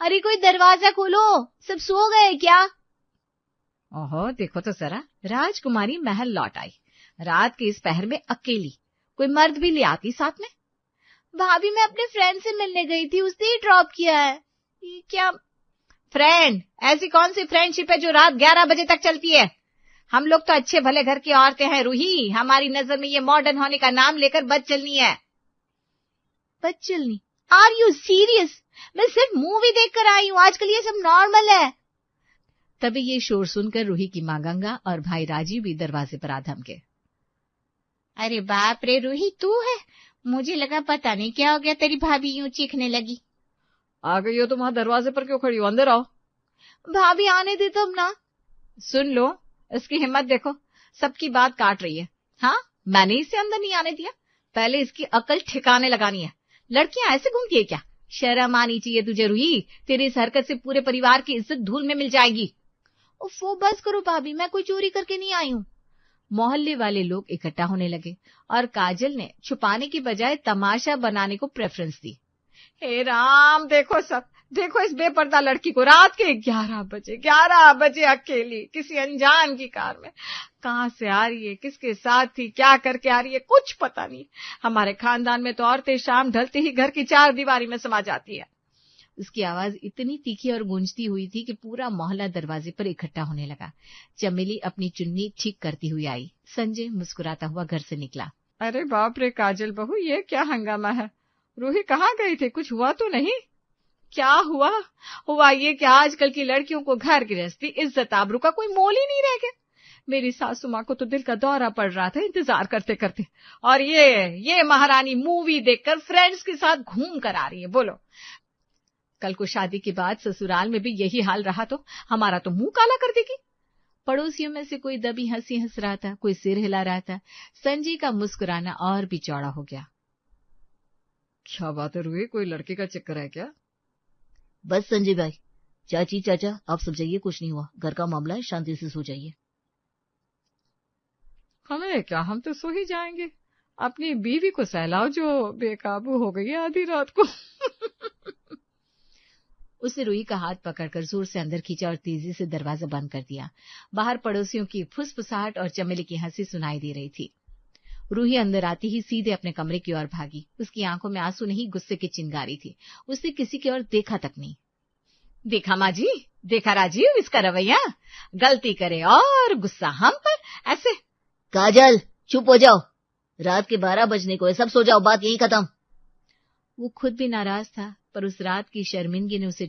अरे कोई दरवाजा खोलो, सब सो गए क्या? ओहो, देखो तो जरा, राजकुमारी महल लौट आई, रात के इस पहर में अकेली। कोई मर्द भी ले आती साथ में। भाभी मैं अपने फ्रेंड से मिलने गई थी, उसने ही ड्रॉप किया है। ये क्या फ्रेंड? ऐसी कौन सी फ्रेंडशिप है जो रात 11 बजे तक चलती है? हम लोग तो अच्छे भले घर की औरतें हैं रूही, हमारी नजर में ये मॉडर्न होने का नाम लेकर बद चलनी है। बद चलनी? Are you serious? मैं सिर्फ मूवी देखकर आई हूँ, आजकल ये सब नॉर्मल है। तभी ये शोर सुनकर रूही की माँ गंगा और भाई राजीव भी दरवाजे पर आ धमके। अरे बाप रे रूही, तू है? मुझे लगा पता नहीं क्या हो गया, तेरी भाभी यूं चीखने लगी। आ गई हो तो वहां दरवाजे पर क्यों खड़ी हो? अंदर आओ। भाभी आने दे तुम ना। सुन लो, इसकी हिम्मत देखो, सबकी बात काट रही है। हाँ, मैंने इसे अंदर नहीं आने दिया, पहले इसकी अकल ठिकाने लगानी है। लड़कियां ऐसे घूमती है क्या? शर्म आनी चाहिए तुझे रूही, तेरी इस हरकत से पूरे परिवार की इज्जत धूल में मिल जाएगी। उफ़ो, बस करो भाभी, मैं कोई चोरी करके नहीं आई हूँ। मोहल्ले वाले लोग इकट्ठा होने लगे और काजल ने छुपाने की बजाय तमाशा बनाने को प्रेफरेंस दी। हे राम, देखो सब, देखो इस बेपर्दा लड़की को रात के 11 बजे अकेली किसी अनजान की कार में। कहां से आ रही है, किसके साथ थी, क्या करके आ रही है, कुछ पता नहीं। हमारे खानदान में तो औरतें शाम ढलते ही घर की चार दीवारी में समा जाती है। उसकी आवाज इतनी तीखी और गूंजती हुई थी कि पूरा मोहल्ला दरवाजे पर इकट्ठा होने लगा। चमेली अपनी चुन्नी ठीक करती हुई आई। संजय मुस्कुराता हुआ घर से निकला। अरे बाप रे काजल बहू, ये क्या हंगामा है? रूही कहाँ गई थी? कुछ हुआ तो नहीं? क्या हुआ? हुआ ये कि आजकल की लड़कियों को घर गृहस्थी, इज्जत आबरू का कोई मोल ही नहीं रह गया। मेरी सासू माँ को तो दिल का दौरा पड़ रहा था इंतजार करते करते, और ये महारानी मूवी देखकर फ्रेंड्स के साथ घूम कर आ रही है। बोलो, कल को शादी के बाद ससुराल में भी यही हाल रहा तो हमारा तो मुंह काला कर देगी। पड़ोसियों में से कोई दबी हंसी हंस रहा था, कोई सिर हिला रहा था। संजय का मुस्कुराना और भी चौड़ा हो गया। क्या बात है रूही, कोई लड़के का चक्कर है क्या? बस संजय भाई, चाची चाचा आप सब जाइए, कुछ नहीं हुआ, घर का मामला है, शांति से सो जाइए। हमें क्या, हम तो सो ही जाएंगे। अपनी बीवी को सहलाओ जो बेकाबू हो गई है आधी रात को। उसने रूही का हाथ पकड़कर जोर से अंदर खींचा और तेजी से दरवाजा बंद कर दिया। बाहर पड़ोसियों की फुसफुसाहट और चमेली की हंसी सुनाई दे रही थी। रूही अंदर आती ही सीधे अपने कमरे की ओर भागी। उसकी आंखों में आंसू नहीं, गुस्से की चिंगारी थी। उसने किसी की ओर देखा तक नहीं। देखा माँ जी, देखा राजीव, इसका रवैया, गलती करे और गुस्सा हम पर ऐसे। काजल चुप हो जाओ, रात के 12 बजने को है, सब सो जाओ, बात यहीं खत्म। वो खुद भी नाराज था, पर उस रात की शर्मिंदगी ने उसे